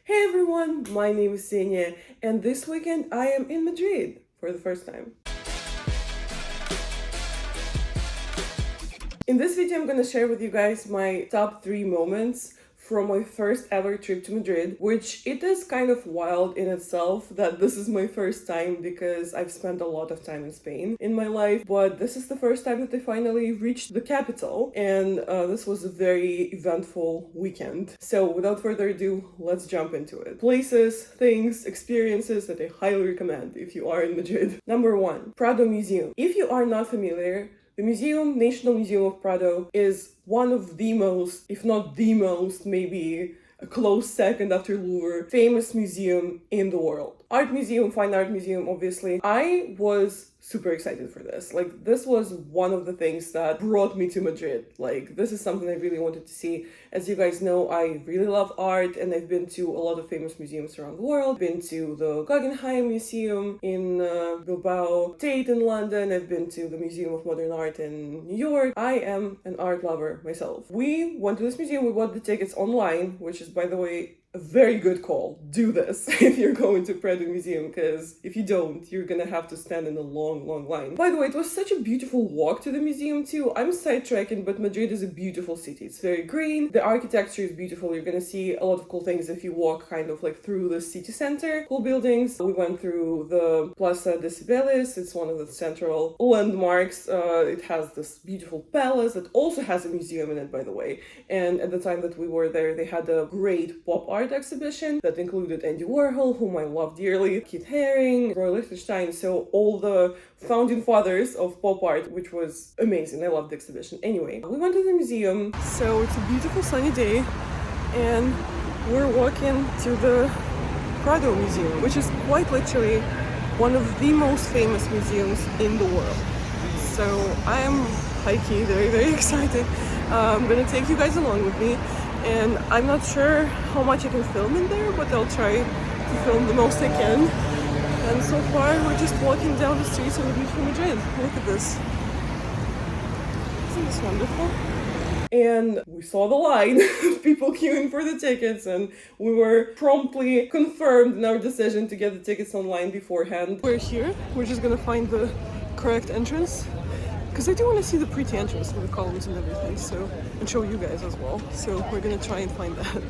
Hey everyone, my name is Senia, and this weekend I am in Madrid for the first time. In this video, I'm gonna share with you guys my top 3 moments from my first ever trip to Madrid, which it is kind of wild in itself that this is my first time because I've spent a lot of time in Spain in my life, but this is the first time that I finally reached the capital, and this was a very eventful weekend. So without further ado, let's jump into it. Places, things, experiences that I highly recommend if you are in Madrid. Number 1, Prado Museum. If you are not familiar, the National Museum of Prado, is one of the most, if not the most, maybe a close second after Louvre, famous museum in the world. Art museum, fine art museum, obviously. I was super excited for this. Like, this was one of the things that brought me to Madrid. Like, this is something I really wanted to see. As you guys know, I really love art, and I've been to a lot of famous museums around the world. Been to the Guggenheim Museum in Bilbao, Tate in London. I've been to the Museum of Modern Art in New York. I am an art lover myself. We went to this museum, we bought the tickets online, which is, by the way, a very good call. Do this if you're going to Prado Museum, because if you don't, you're gonna have to stand in a long line. By the way, it was such a beautiful walk to the museum too. I'm sidetracking, but Madrid is a beautiful city. It's very green, the architecture is beautiful. You're gonna see a lot of cool things if you walk kind of like through the city center. Cool buildings. We went through the Plaza de Cibeles. It's one of the central landmarks. It has this beautiful palace that also has a museum in it, by the way. And at the time that we were there, they had a great pop art exhibition that included Andy Warhol, whom I love dearly, Keith Haring, Roy Lichtenstein, so all the founding fathers of pop art, which was amazing. I loved the exhibition. Anyway, we went to the museum. So it's a beautiful sunny day, and we're walking to the Prado Museum, which is quite literally one of the most famous museums in the world. So I am high-key very excited. I'm gonna take you guys along with me. And I'm not sure how much I can film in there, but I'll try to film the most I can. And so far, we're just walking down the streets of the beautiful Madrid. Look at this. Isn't this wonderful? And we saw the line of people queuing for the tickets, and we were promptly confirmed in our decision to get the tickets online beforehand. We're here. We're just gonna find the correct entrance, because I do want to see the pretty entrance with the columns and everything, so, and show you guys as well. So we're gonna try and find that.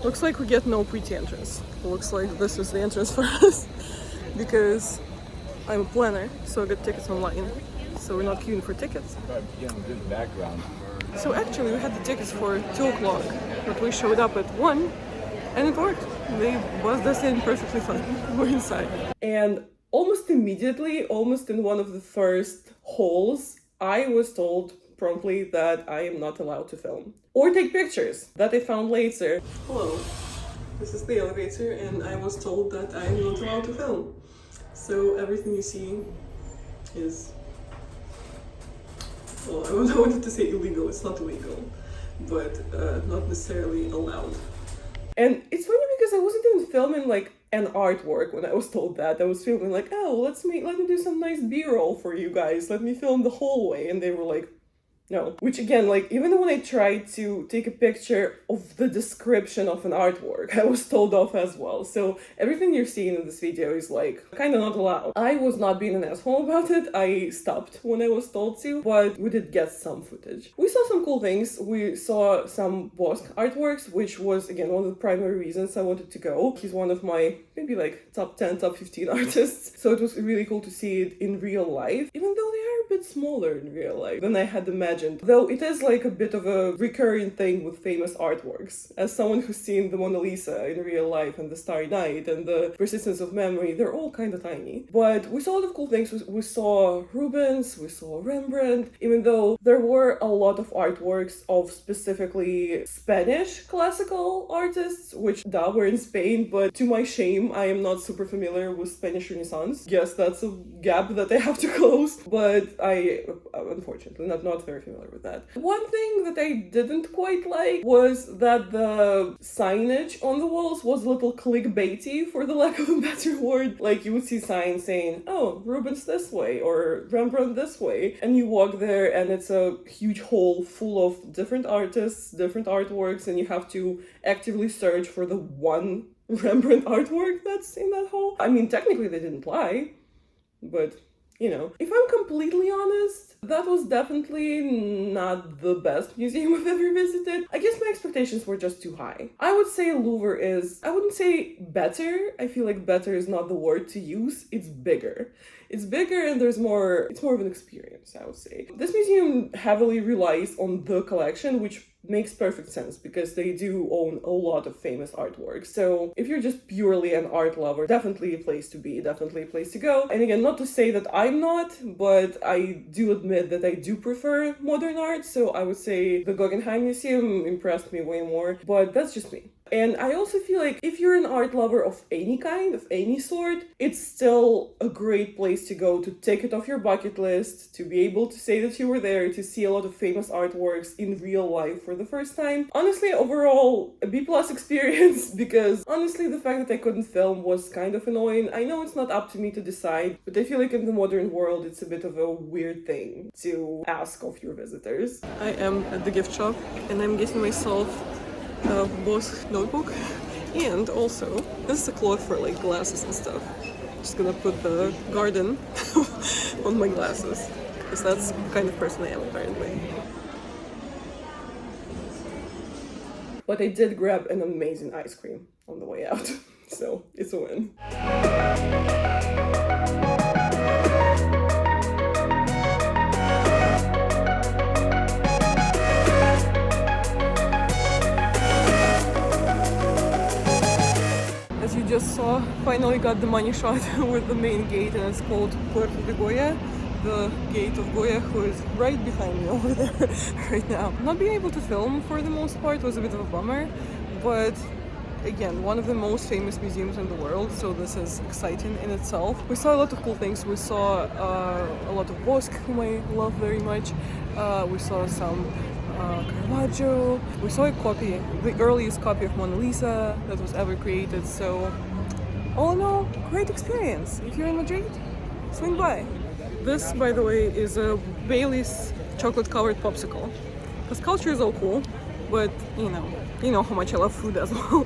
Looks like we get no pretty entrance. Looks like this is the entrance for us, because I'm a planner, so I got tickets online. So we're not queuing for tickets. Good background. So actually we had the tickets for 2 o'clock, but we showed up at 1, and it worked. They buzzed us in perfectly fine. We're inside. And almost immediately, almost in one of the first halls, I was told promptly that I am not allowed to film or take pictures. That I found later. Hello, this is the elevator, and I was told that I am not allowed to film. So everything you see is, well, I wanted to say illegal. It's not illegal, but not necessarily allowed. And it's funny because I wasn't even filming like an artwork when I was told that. I was filming like, oh, let me do some nice B-roll for you guys. Let me film the hallway. And they were like, no. Which again, like, even when I tried to take a picture of the description of an artwork, I was told off as well. So everything you're seeing in this video is like kind of not allowed. I was not being an asshole about it. I stopped when I was told to, but we did get some footage. We saw some cool things. We saw some Bosque artworks, which was again one of the primary reasons I wanted to go. He's one of my maybe like top 10, top 15 artists. So it was really cool to see it in real life, even though they are a bit smaller in real life than I had imagined. Though it is like a bit of a recurring thing with famous artworks. As someone who's seen the Mona Lisa in real life and the Starry Night and the Persistence of Memory, they're all kind of tiny. But we saw a lot of cool things. We saw Rubens, we saw Rembrandt, even though there were a lot of artworks of specifically Spanish classical artists, which were in Spain, but to my shame, I am not super familiar with Spanish Renaissance. Yes, that's a gap that I have to close, but I, unfortunately, not very familiar with that. One thing that I didn't quite like was that the signage on the walls was a little clickbaity, for the lack of a better word. Like, you would see signs saying, oh, Rubens this way, or Rembrandt this way, and you walk there and it's a huge hall full of different artists, different artworks, and you have to actively search for the one Rembrandt artwork that's in that hall. I mean, technically they didn't lie, but you know, if I'm completely honest, that was definitely not the best museum I've ever visited. I guess my expectations were just too high. I would say Louvre is, I wouldn't say better. I feel like better is not the word to use. It's bigger. It's bigger and it's more of an experience, I would say. This museum heavily relies on the collection, which makes perfect sense because they do own a lot of famous artwork. So if you're just purely an art lover, definitely a place to be, definitely a place to go. And again, not to say that I'm not, but I do admit that I do prefer modern art. So I would say the Guggenheim Museum impressed me way more, but that's just me. And I also feel like if you're an art lover of any kind, of any sort, it's still a great place to go to take it off your bucket list, to be able to say that you were there, to see a lot of famous artworks in real life for the first time. Honestly, overall, a B+ experience, because honestly, the fact that I couldn't film was kind of annoying. I know it's not up to me to decide, but I feel like in the modern world, it's a bit of a weird thing to ask of your visitors. I am at the gift shop and I'm getting myself a Bosch notebook, and also this is a cloth for like glasses and stuff. Just gonna put the garden on my glasses because that's the kind of person I am apparently. But I did grab an amazing ice cream on the way out, so it's a win. As you just saw, finally got the money shot with the main gate, and it's called Puerto de Goya, the gate of Goya, who is right behind me over there right now. Not being able to film for the most part was a bit of a bummer, but again, one of the most famous museums in the world, so this is exciting in itself. We saw a lot of cool things. We saw a lot of Bosque, whom I love very much. We saw some Caravaggio. We saw a copy, the earliest copy of Mona Lisa that was ever created. So, all in all, great experience. If you're in Madrid, swing by. This, by the way, is a Bailey's chocolate-covered popsicle. Because culture is all cool, but you know how much I love food as well.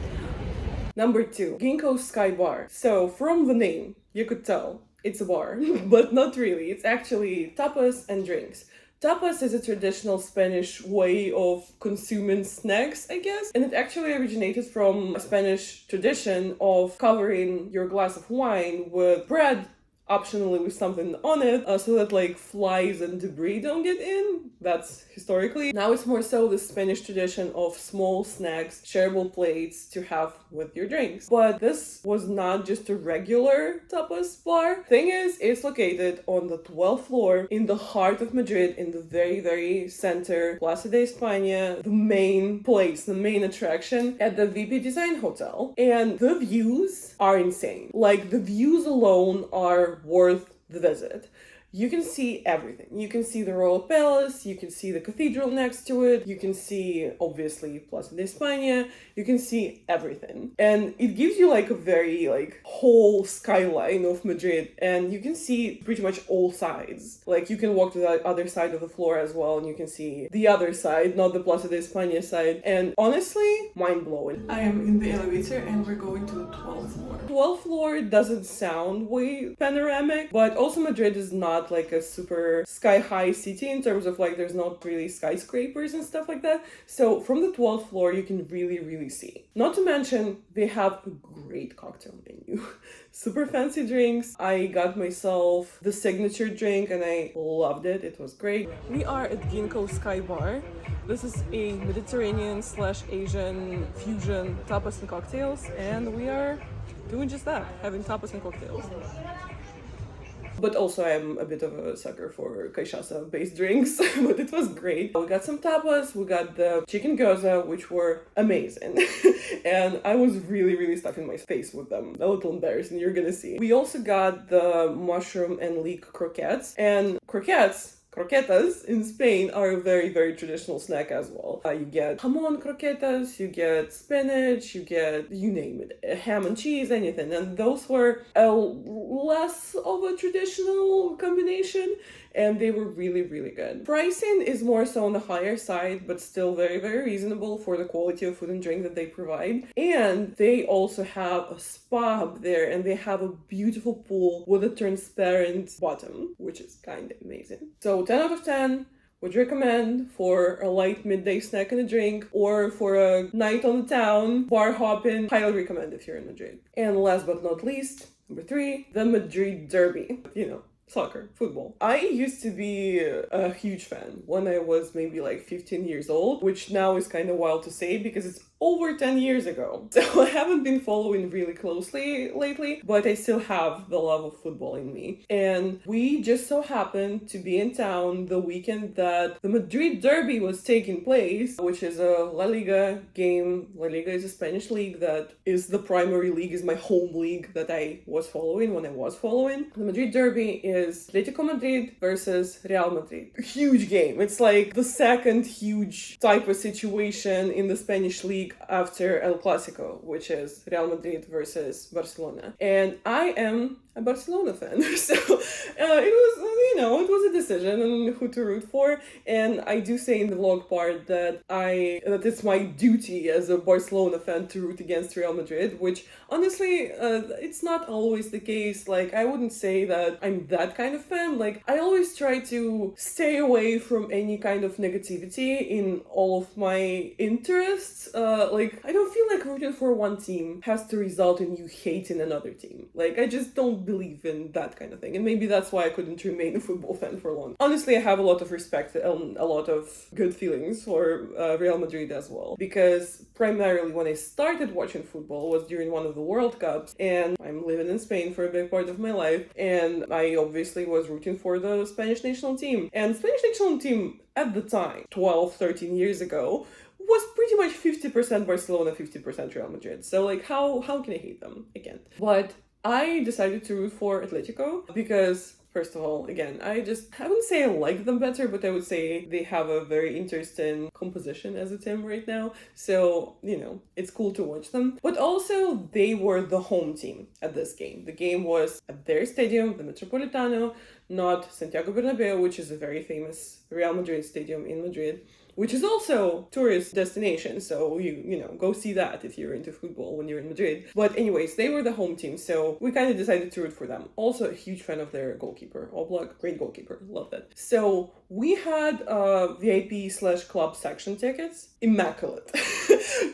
Number 2, Ginkgo Sky Bar. So, from the name, you could tell it's a bar, but not really. It's actually tapas and drinks. Tapas is a traditional Spanish way of consuming snacks, I guess, and it actually originated from a Spanish tradition of covering your glass of wine with bread, optionally with something on it, so that like flies and debris don't get in. That's historically. Now it's more so the Spanish tradition of small snacks, shareable plates to have with your drinks. But this was not just a regular tapas bar. Thing is, it's located on the 12th floor in the heart of Madrid, in the very, very center, Plaza de España, the main place, the main attraction at the VP Design Hotel. And the views are insane. Like, the views alone are worth the visit. You can see everything. You can see the Royal Palace, you can see the cathedral next to it, you can see, obviously, Plaza de España, you can see everything. And it gives you like a very whole skyline of Madrid, and you can see pretty much all sides. Like, you can walk to the other side of the floor as well, and you can see the other side, not the Plaza de España side. And honestly, mind-blowing. I am in the elevator and we're going to the 12th floor. 12th floor doesn't sound way panoramic, but also Madrid is not like a super sky-high city in terms of there's not really skyscrapers and stuff like that. So from the 12th floor, you can really see. Not to mention, they have a great cocktail menu. Super fancy drinks. I got myself the signature drink and I loved it. It was great. We are at Ginkgo Sky Bar. This is a Mediterranean/Asian fusion tapas and cocktails, and we are doing just that, having tapas and cocktails. But also I'm a bit of a sucker for cachaça-based drinks, but it was great. We got some tapas, we got the chicken gyoza, which were amazing. And I was really stuffing my face with them. A little embarrassing, you're gonna see. We also got the mushroom and leek croquettes. And croquettes, croquetas in Spain are a very, very traditional snack as well. You get jamon croquetas, you get spinach, you get, you name it, ham and cheese, anything. And those were less of a traditional combination, and they were really, really good. Pricing is more so on the higher side, but still very, very reasonable for the quality of food and drink that they provide. And they also have a spa up there, and they have a beautiful pool with a transparent bottom, which is kind of amazing. So 10 out of 10. Would recommend for a light midday snack and a drink, or for a night on the town, bar hopping. Highly recommend if you're in Madrid. And last but not least, number 3, the Madrid Derby. Soccer, football. I used to be a huge fan when I was maybe like 15 years old, which now is kind of wild to say because it's over 10 years ago. So I haven't been following really closely lately, but I still have the love of football in me. And we just so happened to be in town the weekend that the Madrid Derby was taking place, which is a La Liga game. La Liga is a Spanish league that is the primary league, is my home league that I was following when I was following. The Madrid Derby is Atletico Madrid versus Real Madrid. A huge game. It's like the second huge type of situation in the Spanish league after El Clásico, which is Real Madrid versus Barcelona. And I am a Barcelona fan, so it was a decision on who to root for. And I do say in the vlog part that it's my duty as a Barcelona fan to root against Real Madrid, which honestly, it's not always the case. Like, I wouldn't say that I'm that kind of fan. Like, I always try to stay away from any kind of negativity in all of my interests. I don't feel like rooting for one team has to result in you hating another team. Like, I just don't believe in that kind of thing. And maybe that's why I couldn't remain a football fan for long. Honestly, I have a lot of respect and a lot of good feelings for Real Madrid as well. Because primarily when I started watching football was during one of the World Cups, and I'm living in Spain for a big part of my life, and I obviously was rooting for the Spanish national team. And Spanish national team at the time, 12, 13 years ago, was pretty much 50% Barcelona, 50% Real Madrid. So like, how can I hate them again? But I decided to root for Atletico because, first of all, again, I wouldn't say I like them better, but I would say they have a very interesting composition as a team right now. So, it's cool to watch them. But also, they were the home team at this game. The game was at their stadium, the Metropolitano, not Santiago Bernabeu, which is a very famous Real Madrid stadium in Madrid, which is also tourist destination, so you go see that if you're into football when you're in Madrid. But anyways, they were the home team, so we kind of decided to root for them. Also a huge fan of their goalkeeper, Oblak, great goalkeeper, love that. So we had VIP/club section tickets, immaculate.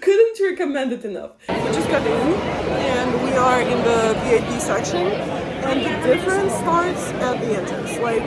Couldn't recommend it enough. We just got in, and we are in the VIP section, and the difference starts at the entrance. Like,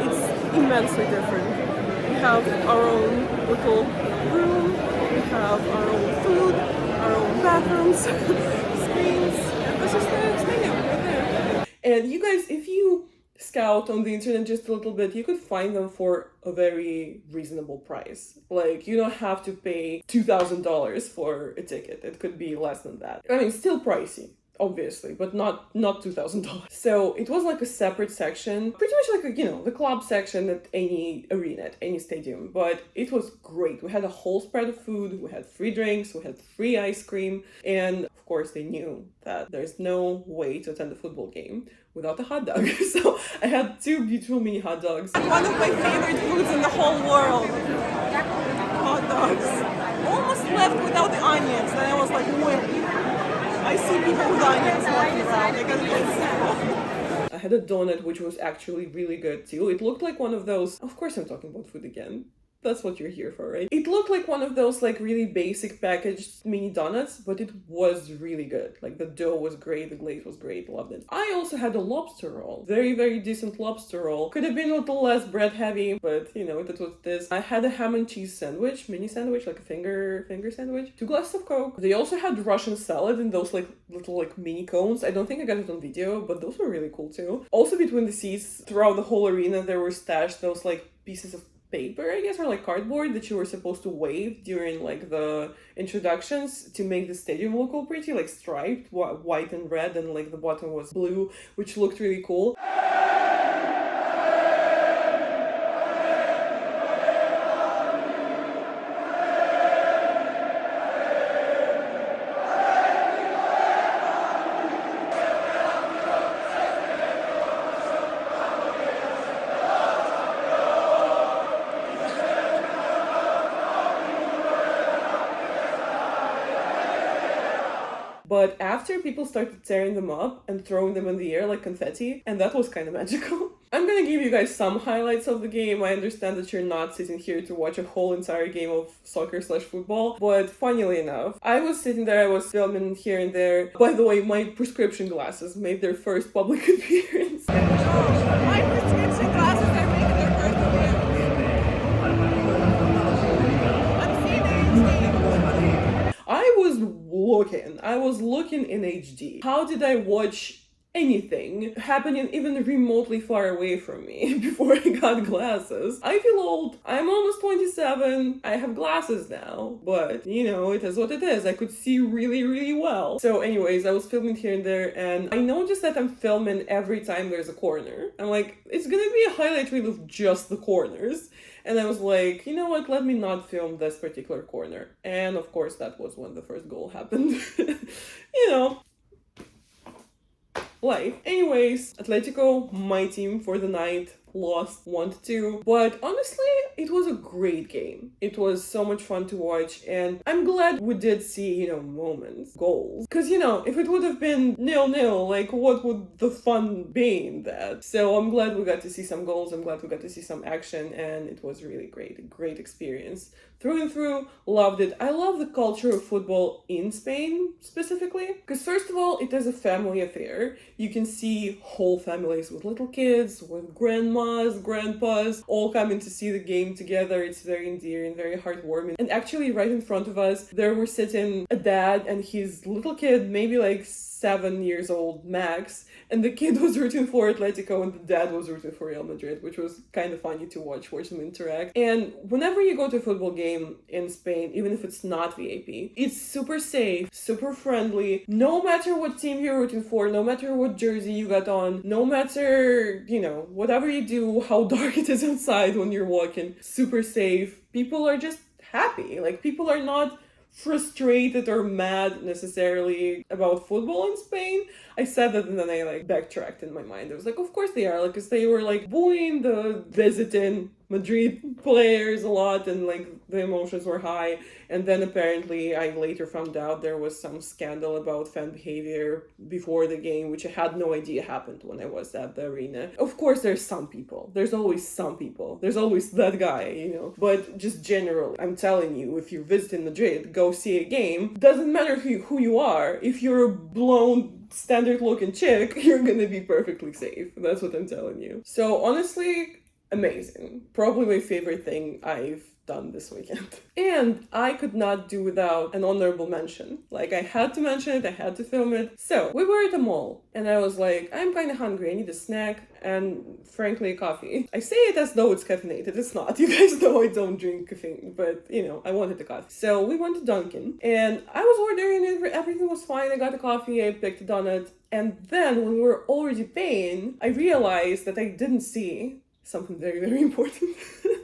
it's immensely different. We have our own little room, we have our own food, our own bathrooms, screens, and this is the stadium right there. And you guys, if you scout on the internet just a little bit, you could find them for a very reasonable price. Like, you don't have to pay $2,000 for a ticket. It could be less than that. I mean, still pricey, obviously, but not $2,000. So it was like a separate section, pretty much like the club section at any arena, at any stadium. But it was great. We had a whole spread of food, we had free drinks, we had free ice cream, and of course they knew that there's no way to attend a football game without a hot dog. So I had 2 beautiful mini hot dogs. One of my favorite foods in the whole world. Hot dogs. Almost left without the onions, and I was like, wait. I see people with onions walking around. I gotta get simple. I had a donut which was actually really good too. It looked like one of those. Of course, I'm talking about food again. That's what you're here for, right? It looked like one of those like really basic packaged mini donuts, but it was really good. Like, the dough was great, the glaze was great, loved it. I also had a lobster roll. Very, very decent lobster roll. Could have been a little less bread heavy, but that was this. I had a ham and cheese sandwich, mini sandwich, like a finger sandwich. 2 glasses of Coke. They also had Russian salad in those like little like mini cones. I don't think I got it on video, but those were really cool too. Also, between the seats throughout the whole arena, there were stashed those like pieces of paper, I guess, or like cardboard that you were supposed to wave during like the introductions to make the stadium look all pretty, like striped, white and red, and like the bottom was blue, which looked really cool. But after people started tearing them up and throwing them in the air like confetti, and that was kind of magical. I'm gonna give you guys some highlights of the game. I understand that you're not sitting here to watch a whole entire game of soccer/football, but funnily enough, I was sitting there, I was filming here and there. By the way, my prescription glasses made their first public appearance. My prescription glasses are making their first appearance. I'm seeing HD. I was looking in HD. How did I watch anything happening even remotely far away from me before I got glasses? I feel old. I'm almost 27. I have glasses now, but you know, it is what it is. I could see really, really well. So anyways, I was filming here and there, and I noticed that I'm filming every time there's a corner. I'm like, it's gonna be a highlight reel of just the corners. And I was like, you know what, let me not film this particular corner. And of course, that was when the first goal happened. You know, life. Anyways, Atletico, my team for the night, lost 1-2. But honestly, it was a great game. It was so much fun to watch, and I'm glad we did see, you know, moments, goals. Because, you know, if it would have been 0-0, like, what would the fun be in that? So I'm glad we got to see some goals. I'm glad we got to see some action, and it was really great. A great experience. Through and through, loved it. I love the culture of football in Spain, specifically. Because first of all, it is a family affair. You can see whole families with little kids, with grandmas, grandpas, all coming to see the game together. It's very endearing, very heartwarming. And actually, right in front of us, there were sitting a dad and his little kid, maybe like 7 years old max, and the kid was rooting for Atletico and the dad was rooting for Real Madrid, which was kind of funny to watch them interact. And whenever you go to a football game in Spain, even if it's not VIP, it's super safe, super friendly. No matter what team you're rooting for, no matter what jersey you got on, no matter, you know, whatever you do, how dark it is outside when you're walking, super safe. People are just happy. Like, people are not frustrated or mad necessarily about football in Spain. I said that and then I like backtracked in my mind. I was like, of course they are, like, because they were like booing the visiting Madrid players a lot and like the emotions were high. And then apparently I later found out there was some scandal about fan behavior before the game, which I had no idea happened when I was at the arena. Of course there's some people. There's always some people. There's always that guy, you know. But just generally, I'm telling you, if you're visiting Madrid, go see a game. Doesn't matter who you are. If you're a blown standard looking chick, you're gonna be perfectly safe. That's what I'm telling you. So honestly, amazing. Probably my favorite thing I've done this weekend. And I could not do without an honorable mention. Like, I had to mention it, I had to film it. So, we were at a mall, and I was like, I'm kind of hungry, I need a snack, and frankly, coffee. I say it as though it's caffeinated, it's not. You guys know I don't drink caffeine, but, you know, I wanted the coffee. So, we went to Dunkin', and I was ordering it, everything was fine, I got the coffee, I picked a donut, and then, when we were already paying, I realized that I didn't see something very, very important.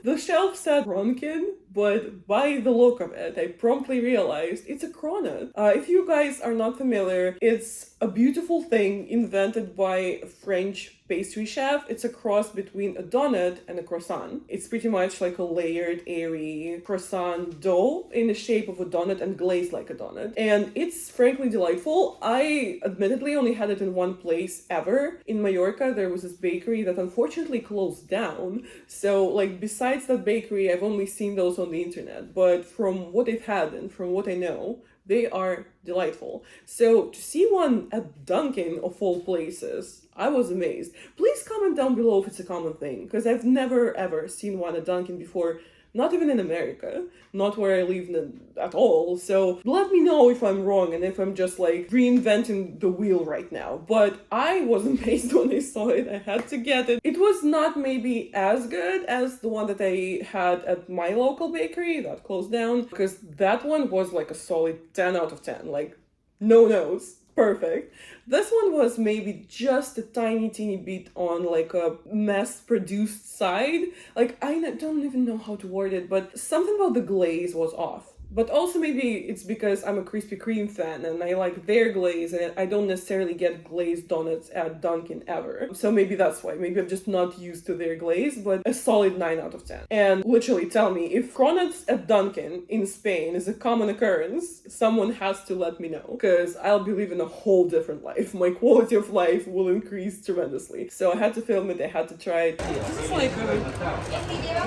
The shelf said Ronkin, but by the look of it, I promptly realized it's a cronut. If you guys are not familiar, it's a beautiful thing invented by a French pastry chef. It's a cross between a donut and a croissant. It's pretty much like a layered, airy croissant dough in the shape of a donut and glazed like a donut. And it's frankly delightful. I admittedly only had it in one place ever. In Mallorca, there was this bakery that unfortunately closed down. So, like, besides that bakery, I've only seen those on the internet. But from what I've had and from what I know, they are delightful. So to see one at Dunkin', of all places, I was amazed. Please comment down below if it's a common thing, because I've never ever seen one at Dunkin' before. Not even in America, not where I live at all. So let me know if I'm wrong and if I'm just like reinventing the wheel right now. But I was amazed when I saw it. I had to get it. It was not maybe as good as the one that I had at my local bakery that closed down, because that one was like a solid 10 out of 10. Like, no notes. Perfect. This one was maybe just a tiny teeny bit on like a mass-produced side. Like, I don't even know how to word it, but something about the glaze was off. But also maybe it's because I'm a Krispy Kreme fan and I like their glaze, and I don't necessarily get glazed donuts at Dunkin' ever. So maybe that's why. Maybe I'm just not used to their glaze, but a solid 9 out of 10. And literally tell me, if cronuts at Dunkin' in Spain is a common occurrence, someone has to let me know, because I'll be living a whole different life. My quality of life will increase tremendously. So I had to film it, I had to try it. This is like a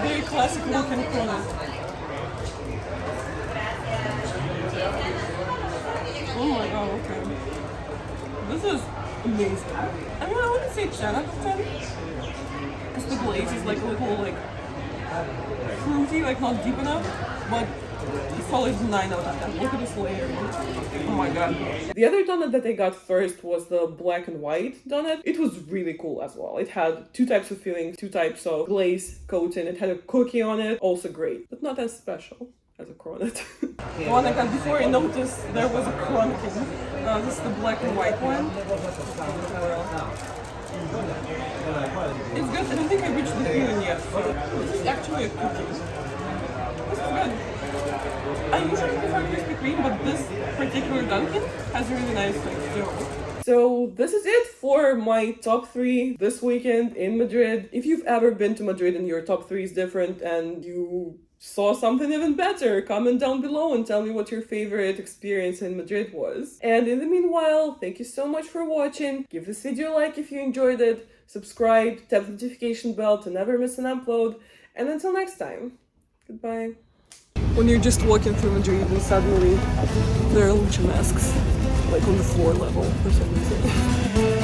very classic looking cronut. Oh my god, okay. This is amazing. I mean, I wouldn't say 10 out of 10. Because the glaze is like a little like fruity, like not deep enough. But it's solid 9 out of 10. Look at this layer. Oh my god. The other donut that I got first was the black and white donut. It was really cool as well. It had 2 types of fillings, 2 types of glaze coating. It had a cookie on it. Also great, but not as special as a cronut. The one I got before, I noticed there was a crunking. This is the black and white one. It's good. I don't think I reached the feeling yet. This is actually a cookie. This is good. I usually prefer Krispy Kreme, but this particular Dunkin' has a really nice dough. So this is it for my top 3 this weekend in Madrid. If you've ever been to Madrid and your top 3 is different and you saw something even better, comment down below and tell me what your favorite experience in Madrid was. And in the meanwhile, thank you so much for watching. Give this video a like if you enjoyed it, subscribe, tap the notification bell to never miss an upload, and until next time, goodbye. When you're just walking through Madrid and suddenly there are lucha masks, like on the floor level for some reason.